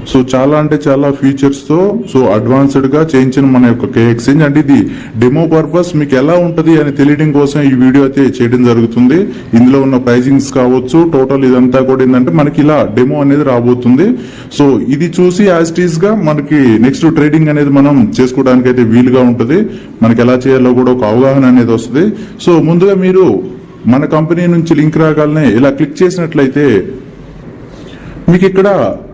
So చాలా అంటే చాలా ఫీచర్స్ తో సో అడ్వాన్స్డ్ గా చేయించిన మన యొక్క కే ఎక్స్చేంజ్ అంటే ఇది డెమో పర్పస్ మీకు ఎలా ఉంటది అని తెలియడం కోసం ఈ వీడియో అయితే చేయడం జరుగుతుంది. ఇందులో ఉన్న ప్రైజింగ్స్ కావచ్చు, టోటల్ ఇదంతా కూడా ఏంటంటే మనకి ఇలా డెమో అనేది రాబోతుంది. సో ఇది చూసి యాజ్ ఇట్ ఈస్ గా మనకి నెక్స్ట్ ట్రేడింగ్ అనేది మనం చేసుకోవడానికి అయితే వీలుగా ఉంటది. మనకి ఎలా చేయాలో కూడా ఒక అవగాహన అనేది వస్తుంది. సో ముందుగా మీరు మన కంపెనీ నుంచి లింక్ రాగానే ఇలా క్లిక్ చేసినట్లయితే మీకు ఇక్కడ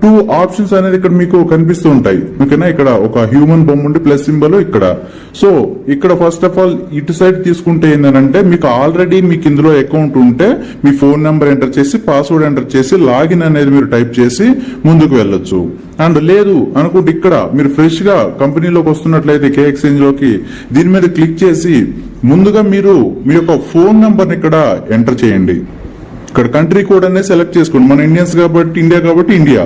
2 ఆప్షన్స్ అనేది ఇక్కడ మీకు కనిపిస్తూ ఉంటాయి. ఓకేనా, ఇక్కడ ఒక హ్యూమన్ బొమ్మ ఉండి ప్లస్ సింబల్ ఇక్కడ. సో ఇక్కడ ఫస్ట్ ఆఫ్ ఆల్ ఇటు సైడ్ తీసుకుంటే ఏంటంటే మీకు ఆల్రెడీ మీకు ఇందులో అకౌంట్ ఉంటే మీ ఫోన్ నెంబర్ ఎంటర్ చేసి పాస్వర్డ్ ఎంటర్ చేసి లాగిన్ అనేది మీరు టైప్ చేసి ముందుకు వెళ్ళొచ్చు. అండ్ లేదు అనుకుంటే ఇక్కడ మీరు ఫ్రెష్ గా కంపెనీలోకి వస్తున్నట్లయితే కే ఎక్స్చేంజ్ లోకి దీని మీద క్లిక్ చేసి ముందుగా మీరు మీ యొక్క ఫోన్ నెంబర్ ఇక్కడ ఎంటర్ చేయండి. ఇక్కడ కంట్రీ కోడ్ అనేది సెలెక్ట్ చేసుకోండి. మన ఇండియన్స్ కాబట్టి ఇండియా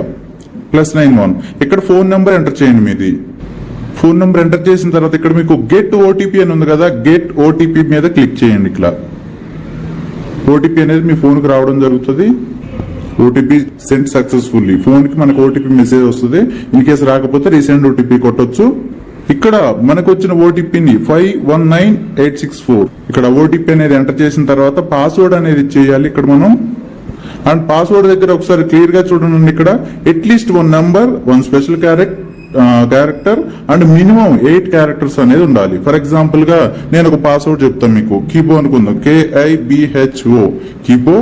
+91 ఇక్కడ ఫోన్ నెంబర్ ఎంటర్ చేయండి. మీది ఫోన్ నెంబర్ ఎంటర్ చేసిన తర్వాత ఇక్కడ మీకు గెట్ ఓటీపీ అని ఉంది కదా, గెట్ ఓటీపీ మీద క్లిక్ చేయండి. ఇక్కడ ఓటీపీ అనేది మీ ఫోన్ కి రావడం జరుగుతుంది. ఓటీపీ సెండ్ సక్సెస్ఫుల్లీ, ఫోన్ కి మనకు ఓటీపీ మెసేజ్ వస్తుంది. ఇన్ కేసు రాకపోతే రీసెండ్ ఓటీపీ కొట్టొచ్చు. ఇక్కడ మనకు వచ్చిన ఓటీపీని 519864 ఇక్కడ ఓటీపీ అనేది ఎంటర్ చేసిన తర్వాత పాస్వర్డ్ అనేది చేయాలి ఇక్కడ మనం. అండ్ పాస్వర్డ్ దగ్గర ఒకసారి క్లియర్ గా చూడండి. ఇక్కడ at least 1 number 1 special character and minimum 8 characters అనేది ఉండాలి. ఫర్ ఎగ్జాంపుల్ గా నేను ఒక పాస్వర్డ్ చెప్తాను మీకు. కీబో అనుకుందాం, KIBHO కీబో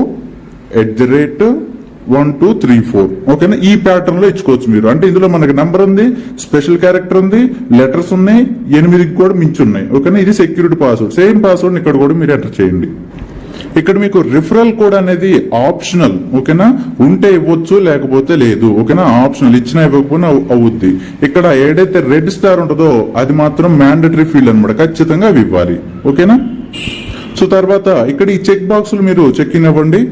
@1234. ఓకేనా, ఈ ప్యాటర్న్ లో ఇచ్చుకోవచ్చు మీరు. అంటే ఇందులో మనకి నంబర్ ఉంది, స్పెషల్ క్యారెక్టర్ ఉంది, లెటర్స్ ఉన్నాయి, 8 కూడా మించి ఉన్నాయి. ఓకేనా, ఇది సెక్యూరిటీ పాస్వర్డ్. సేమ్ పాస్వర్డ్ ఇక్కడ కూడా మీరు ఎంటర్ చేయండి. ఇక్కడ మీకు రిఫరల్ కోడ్ అనేది ఆప్షనల్. ఓకేనా, ఉంటే ఇవ్వచ్చు లేకపోతే లేదు. ఓకేనా, ఆప్షనల్, ఇచ్చినా ఇవ్వకపోయినా అవుద్ది. ఇక్కడ ఏదైతే రెడ్ స్టార్ ఉంటుందో అది మాత్రం మ్యాండటరీ ఫీల్డ్ అనమాట, ఖచ్చితంగా అవి ఇవ్వాలి. ఓకేనా, సో తర్వాత ఇక్కడ ఈ చెక్ బాక్సులు మీరు చెక్ ఇన్ అవ్వండి.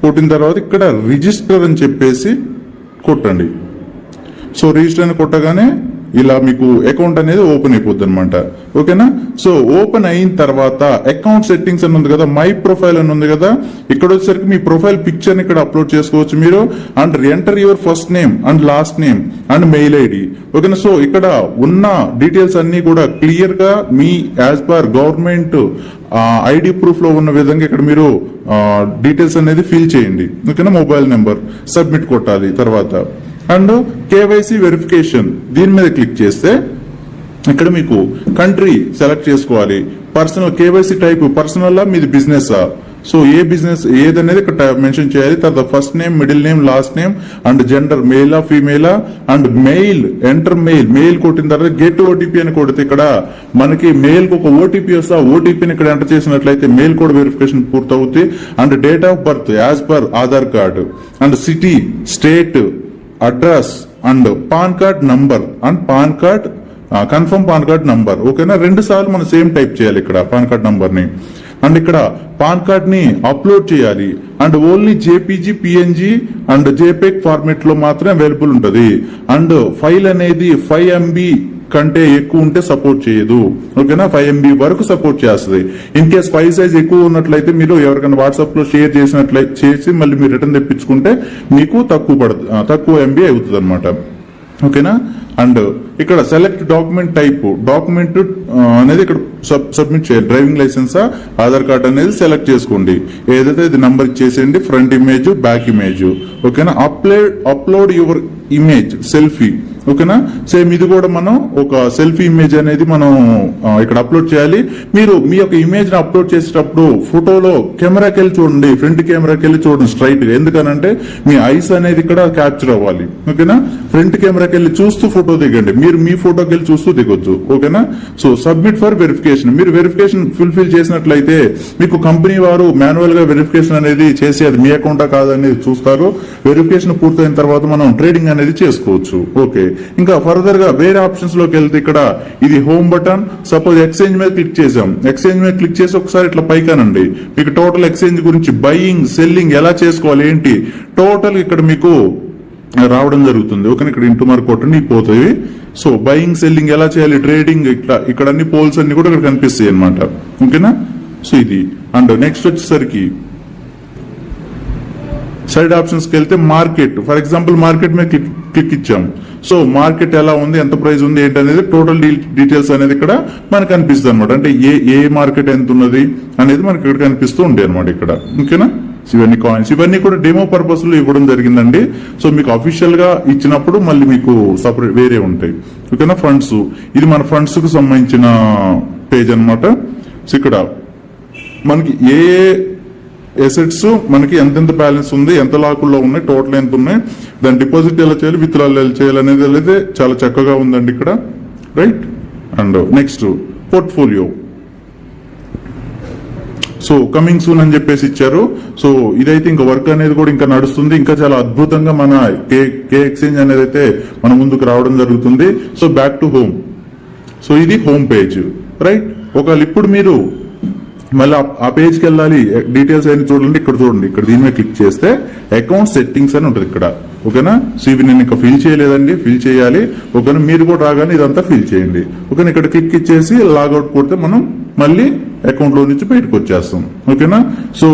కొట్టిన తర్వాత ఇక్కడ రిజిస్టర్ అని చెప్పేసి కొట్టండి. సో రిజిస్టర్ అని కొట్టగానే ఇలా మీకు అకౌంట్ అనేది ఓపెన్ అయిపోద్ది అనమాట. ఓకేనా, సో ఓపెన్ అయిన తర్వాత అకౌంట్ సెట్టింగ్స్ అని ఉంది కదా, మై ప్రొఫైల్ అని ఉంది కదా, ఇక్కడ వచ్చేసరికి మీ ప్రొఫైల్ పిక్చర్ ని ఇక్కడ అప్లోడ్ చేసుకోవచ్చు మీరు. And enter your first name and last name and mail ID. ఓకేనా, సో ఇక్కడ ఉన్న డీటెయిల్స్ అన్ని కూడా క్లియర్ గా me as per government ID proof లో ఉన్న విధంగా ఇక్కడ మీరు డీటెయిల్స్ అనేది ఫిల్ చేయండి. ఓకేనా, మొబైల్ నెంబర్ సబ్మిట్ కొట్టాలి. తర్వాత అండ్ కేవైసీ వెరిఫికేషన్ దీని మీద క్లిక్ చేస్తే ఇక్కడ మీకు కంట్రీ సెలెక్ట్ చేసుకోవాలి. పర్సనల్ కేవైసీ టైప్ పర్సనల్ మీది బిజినెస్. సో ఏ బిజినెస్ ఏదనేది ఇక్కడ మెన్షన్ చేయాలి. తర్వాత first name, middle name, last name and gender, మేలా ఫీమేలా అండ్ మెయిల్. ఎంటర్ మెయిల్ కొట్టిన తర్వాత గెట్ ఓటీపీ అని కొడితే ఇక్కడ మనకి మెయిల్ కు ఒక ఓటీపీ వస్తే ఆ ఓటీపీని ఇక్కడ ఎంటర్ చేసినట్లయితే మెయిల్ కోడ్ వెరిఫికేషన్ పూర్తవుతుంది. And date of birth as per Aadhaar card and city, state, address and pan card number and pan card confirm pan card number. ఓకేనా, 2 సార్లు మనం సేమ్ టైప్ చేయాలి ఇక్కడ పాన్ కార్డ్ నంబర్ ని. And ఇక్కడ pan card ని upload చేయాలి. And only JPG, PNG and JPEG format లో మాత్రమే అవైలబుల్ ఉంటది. అండ్ ఫైల్ అనేది 5 MB కంటే ఎక్కువ ఉంటే సపోర్ట్ చేయదు. ఓకేనా, 5 MB వరకు సపోర్ట్ చేస్తుంది. ఇన్ కేస్ ఫైల్ సైజ్ ఎక్కువ ఉన్నట్లయితే మీరు ఎవరికైనా వాట్సాప్ లో షేర్ చేసి మళ్ళీ మీరు రిటర్న్ తెప్పించుకుంటే మీకు తక్కువ MB అవుతుంది అనమాట. ఓకేనా, అండ్ ఇక్కడ సెలెక్ట్ డాక్యుమెంట్ టైప్, డాక్యుమెంట్ అనేది ఇక్కడ సబ్మిట్ చేయాలి. డ్రైవింగ్ లైసెన్స్, ఆధార్ కార్డ్ అనేది సెలెక్ట్ చేసుకోండి. ఏదైతే ఇది నంబర్ ఇచ్చేసేయండి, ఫ్రంట్ ఇమేజ్, బ్యాక్ ఇమేజ్. ఓకేనా, అప్లోడ్ యువర్ ఇమేజ్ సెల్ఫీ. ఓకేనా, సేమ్ ఇది కూడా మనం ఒక సెల్ఫీ ఇమేజ్ అనేది మనం ఇక్కడ అప్లోడ్ చేయాలి. మీరు మీ యొక్క ఇమేజ్ ని అప్లోడ్ చేసేటప్పుడు ఫోటోలో కెమెరాకి వెళ్ళి చూడండి, ఫ్రంట్ కెమెరాకి వెళ్ళి చూడండి స్ట్రైట్ గా. ఎందుకనంటే మీ ఐస్ అనేది ఇక్కడ క్యాప్చర్ అవ్వాలి. ఓకేనా, ఫ్రంట్ కెమెరాకి వెళ్ళి చూస్తూ ఫోటో దిగండి, మీరు మీ ఫోటోకి వెళ్ళి చూస్తూ దిగొచ్చు. ఓకేనా, సో సబ్మిట్ ఫర్ వెరిఫికేషన్. మీరు వెరిఫికేషన్ ఫుల్ఫిల్ చేసినట్లయితే మీకు కంపెనీ వారు మాన్యువల్ గా వెరిఫికేషన్ అనేది చేసి అది మీ అకౌంటా కాదనేది చూస్తారు. వెరిఫికేషన్ పూర్తయిన తర్వాత మనం ట్రేడింగ్ అనేది చేసుకోవచ్చు. ఓకే, ఇంకా ఫర్దర్ గా వేరే ఆప్షన్స్ లోకి వెళ్తే ఇక్కడ ఇది హోమ్ బటన్. సపోజ్ ఎక్స్చేంజ్ మీద క్లిక్ చేసాం, ఎక్స్చేంజ్ మీద క్లిక్ చేసి ఒకసారి ఇట్లా పైకానండి, మీకు టోటల్ ఎక్స్చేంజ్ గురించి బయింగ్, సెల్లింగ్ ఎలా చేసుకోవాలి ఏంటి టోటల్ ఇక్కడ మీకు రావడం జరుగుతుంది. ఓకే, ఇక్కడ ఇంటూ మార్క్ కొట్టండి పోతాయి. సో బయింగ్, సెల్లింగ్ ఎలా చేయాలి, ట్రేడింగ్, ఇక్కడ అన్ని పోల్స్ అన్ని కూడా ఇక్కడ కనిపిస్తాయి అనమాట. ఓకేనా, సో ఇది. అండ్ నెక్స్ట్ వచ్చేసరికి సైడ్ ఆప్షన్స్ కి వెళ్తే మార్కెట్, ఫర్ ఎగ్జాంపుల్ మార్కెట్ మీద క్లిక్ ఇచ్చాం. సో మార్కెట్ ఎలా ఉంది, ఎంత ప్రైస్ ఉంది ఏంటి అనేది టోటల్ డీటెయిల్స్ అనేది ఇక్కడ మనకు కనిపిస్తుంది అనమాట. అంటే ఏ మార్కెట్ ఎంత ఉన్నది అనేది మనకి ఇక్కడ కనిపిస్తూ ఉంటాయి అనమాట ఇక్కడ. ఓకేనా, ఇవన్నీ కాయిన్స్, ఇవన్నీ కూడా డెమో పర్పస్ లో ఇవ్వడం జరిగిందండి. సో మీకు అఫీషియల్ గా ఇచ్చినప్పుడు మళ్ళీ మీకు సపరేట్ వేరే ఉంటాయి. ఓకేనా, ఫండ్స్, ఇది మన ఫండ్స్ కు సంబంధించిన పేజ్ అనమాట. సో ఇక్కడ మనకి ఏ ఎసెట్స్ మనకి ఎంతెంత బ్యాలెన్స్ ఉంది, ఎంత లాకుల్లో ఉన్నాయి, టోటల్ ఎంత ఉన్నాయి, దాని డిపాజిట్ ఎలా చేయాలి, విత్డ్రాల్ ఎలా చేయాలి అనేది అయితే చాలా చక్కగా ఉందండి ఇక్కడ. Right, and next portfolio. So coming soon అని చెప్పేసి ఇచ్చారు. సో ఇదైతే ఇంకా వర్క్ అనేది కూడా ఇంకా నడుస్తుంది. ఇంకా చాలా అద్భుతంగా మన కే ఎక్స్చేంజ్ అనేది అయితే మన ముందుకు రావడం జరుగుతుంది. So back to home. So ఇది హోమ్ పేజ్. రైట్, ఒకవేళ ఇప్పుడు మీరు మళ్ళీ ఆ పేజ్కి వెళ్ళాలి, డీటెయిల్స్ అయినా చూడండి. ఇక్కడ చూడండి, ఇక్కడ దీని మీద క్లిక్ చేస్తే అకౌంట్ సెట్టింగ్స్ అని ఉంటుంది ఇక్కడ. ఓకేనా, సో ఇవి నేను ఇంకా ఫిల్ చేయలేదండి, ఫిల్ చేయాలి. ఓకేనా, మీరు కూడా రాగానే ఇదంతా ఫిల్ చేయండి. ఓకేనా, ఇక్కడ క్లిక్ ఇచ్చేసి లాగౌట్ కొడితే మనం మళ్ళీ అకౌంట్ లో నుంచి బయటకు వచ్చేస్తాం. ఓకేనా, సో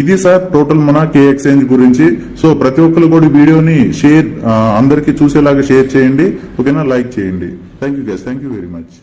ఇది సార్ టోటల్ మన కే ఎక్స్చేంజ్ గురించి. సో ప్రతి ఒక్కరు కూడా వీడియోని షేర్, అందరికీ చూసేలాగా షేర్ చేయండి. ఓకేనా, లైక్ చేయండి. Thank you guys, thank you very much.